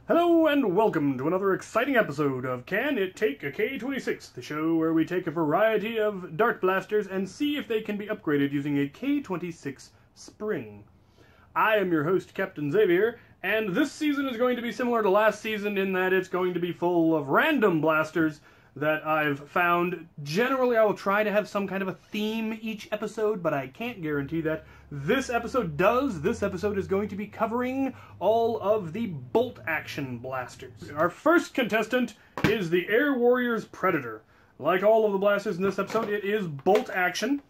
Hello and welcome to another exciting episode of Can It Take a K26, the show where we take a variety of dart blasters and see if they can be upgraded using a K26 spring. I am your host, Captain Xavier, and this season is going to be similar to last season in that it's going to be full of random blasters that I've found. Generally, I will try to have some kind of a theme each episode, but I can't guarantee that. This episode does. This episode is going to be covering all of the bolt-action blasters. Our first contestant is the Air Warriors Predator. Like all of the blasters in this episode, it is bolt-action.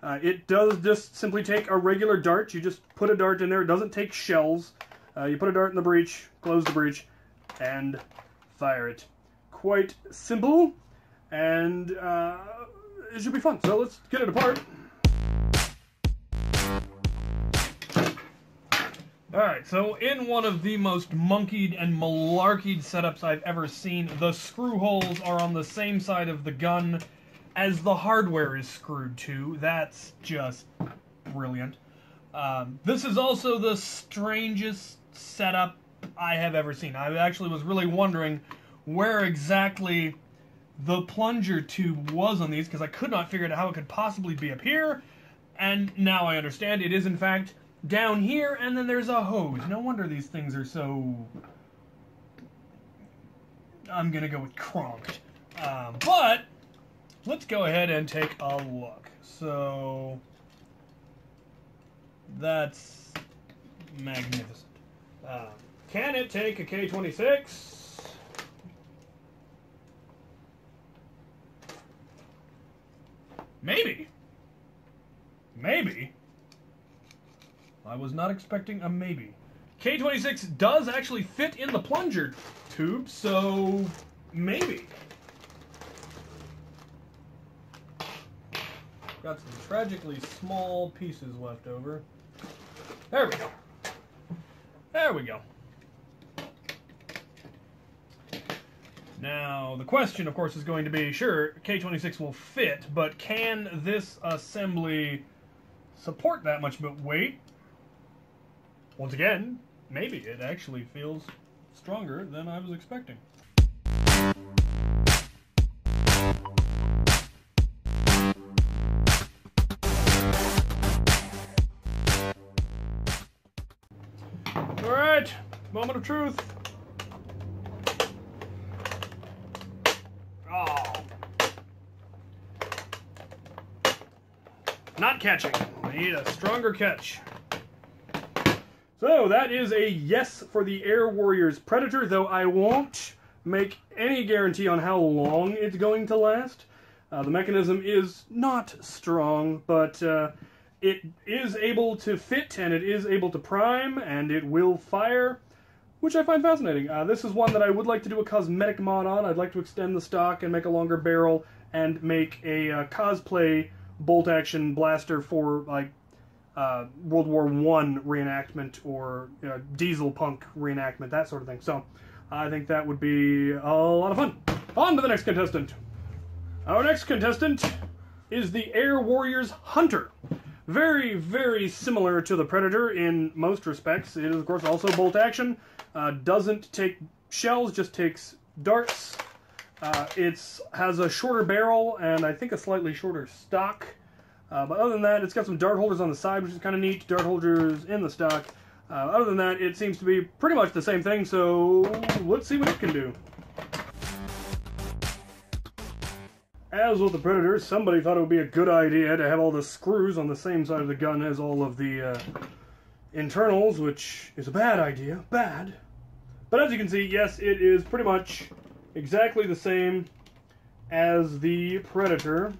It does just simply take a regular dart. You just put a dart in there. It doesn't take shells. You put a dart in the breech, close the breech, and fire it. Quite simple, and it should be fun. So let's get it apart. Alright, so in one of the most monkeyed and malarkeyed setups I've ever seen, the screw holes are on the same side of the gun as the hardware is screwed to. That's just brilliant. This is also the strangest setup I have ever seen. I actually was really wondering where exactly the plunger tube was on these, because I could not figure out how it could possibly be up here, and now I understand. It is in fact down here, and then there's a hose. No wonder these things are so... I'm gonna go with cronked. But let's go ahead and take a look. So that's magnificent. Can it take a K26? Maybe. Maybe. I was not expecting a maybe. K26 does actually fit in the plunger tube, so maybe. Got some tragically small pieces left over. There we go. There we go. Now, the question, of course, is going to be, sure, K26 will fit, but can this assembly support that much weight? Once again, maybe it actually feels stronger than I was expecting. Alright, moment of truth. Oh. Not catching. I need a stronger catch. So that is a yes for the Air Warriors Predator, though I won't make any guarantee on how long it's going to last. The mechanism is not strong, but it is able to fit, and it is able to prime, and it will fire, which I find fascinating. This is one that I would like to do a cosmetic mod on. I'd like to extend the stock and make a longer barrel and make a cosplay bolt-action blaster for, like, World War I reenactment or diesel punk reenactment, that sort of thing. So I think that would be a lot of fun. On to the next contestant. Our next contestant is the Air Warriors Hunter. Very, very similar to the Predator in most respects. It is, of course, also bolt action. Doesn't take shells, just takes darts. It has a shorter barrel and I think a slightly shorter stock. But other than that, it's got some dart holders on the side, which is kind of neat. Dart holders in the stock. Other than that, it seems to be pretty much the same thing, so let's see what it can do. As with the Predator, somebody thought it would be a good idea to have all the screws on the same side of the gun as all of the internals, which is a bad idea. Bad. But as you can see, yes, it is pretty much exactly the same as the Predator.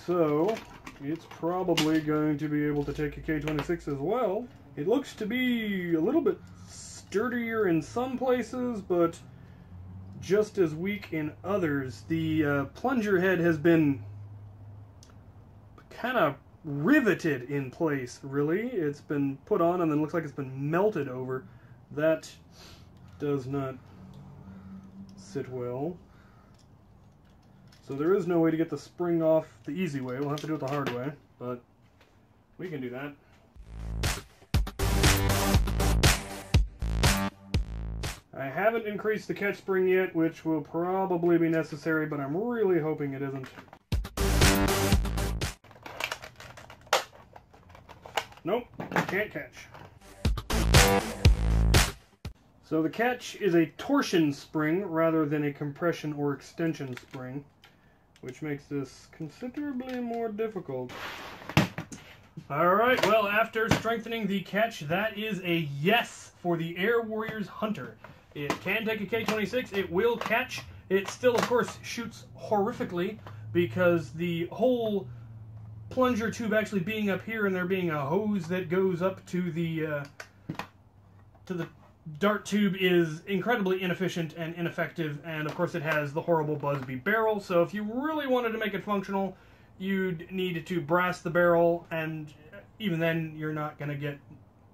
So, it's probably going to be able to take a K26 as well. It looks to be a little bit sturdier in some places, but just as weak in others. The plunger head has been kind of riveted in place, really. It's been put on and then looks like it's been melted over. That does not sit well. So there is no way to get the spring off the easy way. We'll have to do it the hard way, but we can do that. I haven't increased the catch spring yet, which will probably be necessary, but I'm really hoping it isn't. Nope, can't catch. So the catch is a torsion spring rather than a compression or extension spring, which makes this considerably more difficult. Alright, well, after strengthening the catch, that is a yes for the Air Warriors Hunter. It can take a K-26, it will catch. It still, of course, shoots horrifically because the whole plunger tube actually being up here and there being a hose that goes up to the dart tube is incredibly inefficient and ineffective, and of course it has the horrible Busby barrel, so if you really wanted to make it functional, you'd need to brass the barrel, and even then you're not going to get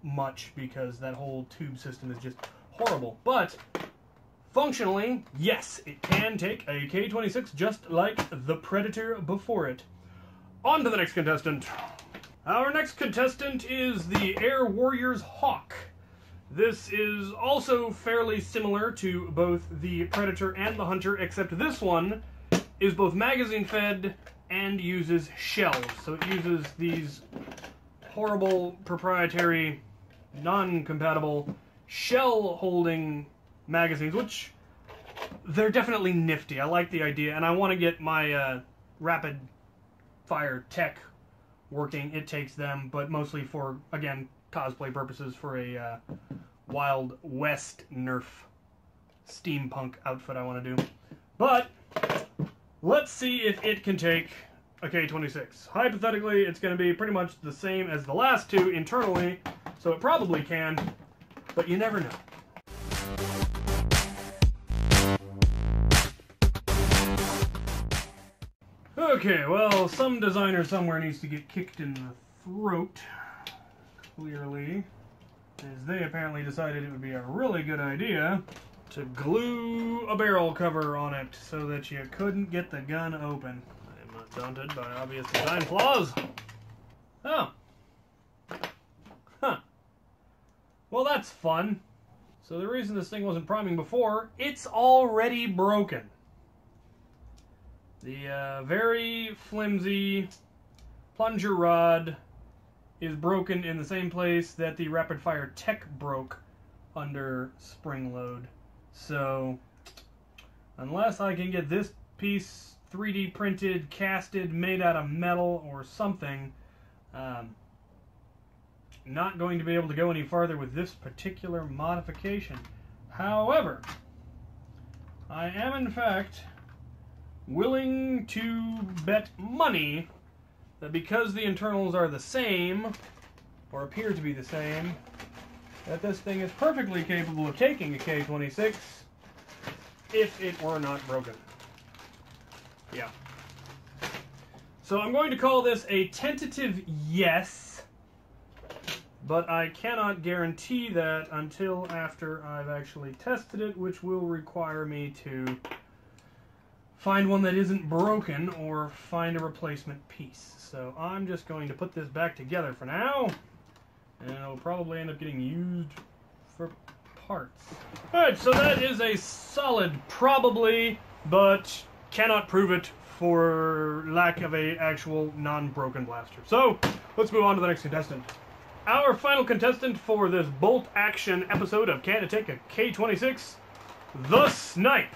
much because that whole tube system is just horrible. But functionally, yes, it can take a K-26 just like the Predator before it. On to the next contestant. Our next contestant is the Air Warriors Hawk. This is also fairly similar to both the Predator and the Hunter, except this one is both magazine fed and uses shells. So it uses these horrible, proprietary, non-compatible shell holding magazines, which they're definitely nifty. I like the idea, and I want to get my rapid fire tech working. It takes them, but mostly for, again, cosplay purposes, for a Wild West Nerf steampunk outfit I want to do. But let's see if it can take a K-26. Hypothetically, it's going to be pretty much the same as the last two internally, so it probably can, but you never know. Okay, well, some designer somewhere needs to get kicked in the throat, clearly, as they apparently decided it would be a really good idea to glue a barrel cover on it so that you couldn't get the gun open. I am not daunted by obvious design flaws. Oh. Huh. Well, that's fun. So the reason this thing wasn't priming before, it's already broken. The very flimsy plunger rod is broken in the same place that the rapid fire tech broke under spring load. So unless I can get this piece 3D printed, casted, made out of metal or something, not going to be able to go any farther with this particular modification. However, I am in fact willing to bet money that because the internals are the same, or appear to be the same, that this thing is perfectly capable of taking a K-26 if it were not broken. Yeah. So I'm going to call this a tentative yes, but I cannot guarantee that until after I've actually tested it, which will require me to find one that isn't broken or find a replacement piece. So I'm just going to put this back together for now, and it'll probably end up getting used for parts. Alright, so that is a solid probably, but cannot prove it for lack of a actual non-broken blaster. So let's move on to the next contestant. Our final contestant for this bolt action episode of Can It Take a K-26? The Snipe.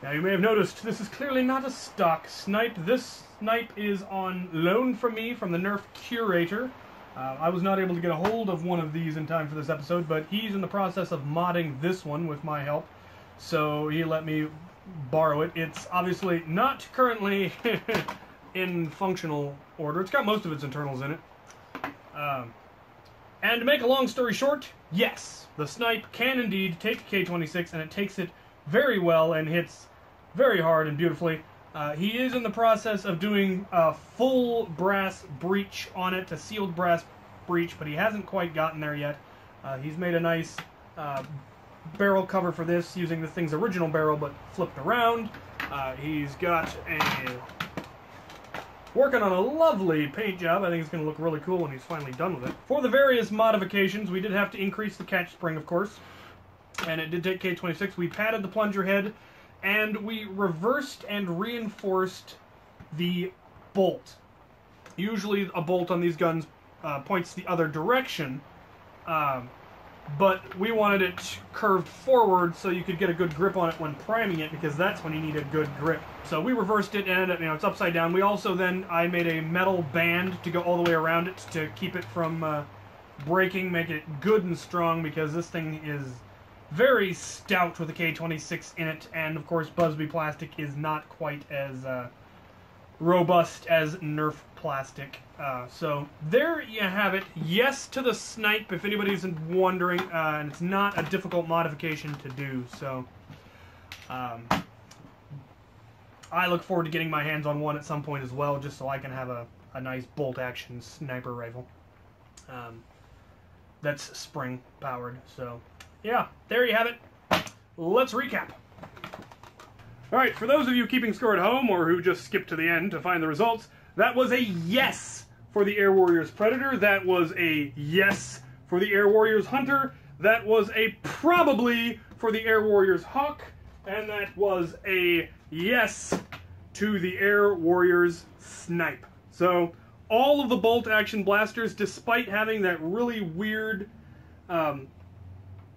Now you may have noticed this is clearly not a stock snipe. This snipe is on loan from me from the Nerf Curator. I was not able to get a hold of one of these in time for this episode, but he's in the process of modding this one with my help, so he let me borrow it. It's obviously not currently in functional order. It's got most of its internals in it. And to make a long story short, yes, the Snipe can indeed take a K-26, and it takes it very well and hits very hard and beautifully. He is in the process of doing a full brass breech on it, a sealed brass breech, but he hasn't quite gotten there yet. He's made a nice barrel cover for this using the thing's original barrel but flipped around. He's got working on a lovely paint job. I think it's going to look really cool when he's finally done with it. For the various modifications, we did have to increase the catch spring, of course. and it did take K26. We padded the plunger head, and we reversed and reinforced the bolt. Usually a bolt on these guns points the other direction, but we wanted it curved forward so you could get a good grip on it when priming it, because that's when you need a good grip. So we reversed it, and it's upside down. We also then, I made a metal band to go all the way around it to keep it from breaking, make it good and strong, because this thing is very stout with a K26 in it, and of course Busby plastic is not quite as robust as Nerf plastic. So there you have it. Yes to the snipe, if anybody's wondering, and it's not a difficult modification to do. So I look forward to getting my hands on one at some point as well, just so I can have a nice bolt-action sniper rifle that's spring-powered. So yeah, there you have it. Let's recap. Alright, for those of you keeping score at home, or who just skipped to the end to find the results, that was a yes for the Air Warriors Predator. That was a yes for the Air Warriors Hunter. That was a probably for the Air Warriors Hawk. And that was a yes to the Air Warriors Snipe. So, all of the bolt-action blasters, despite having that really weird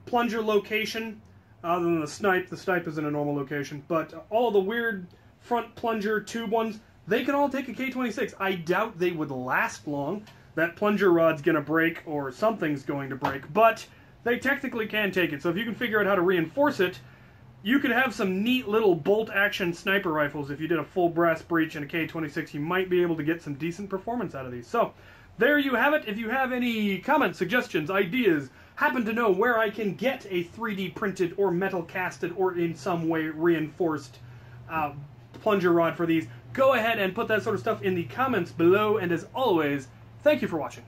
plunger location, other than the snipe is in a normal location, but all the weird front plunger tube ones, they can all take a K26. I doubt they would last long. That plunger rod's going to break, or something's going to break, but they technically can take it. So if you can figure out how to reinforce it, you could have some neat little bolt-action sniper rifles. If you did a full brass breech and a K26, you might be able to get some decent performance out of these. So, there you have it. If you have any comments, suggestions, ideas, happen to know where I can get a 3D printed or metal casted or in some way reinforced plunger rod for these, go ahead and put that sort of stuff in the comments below. And as always, thank you for watching.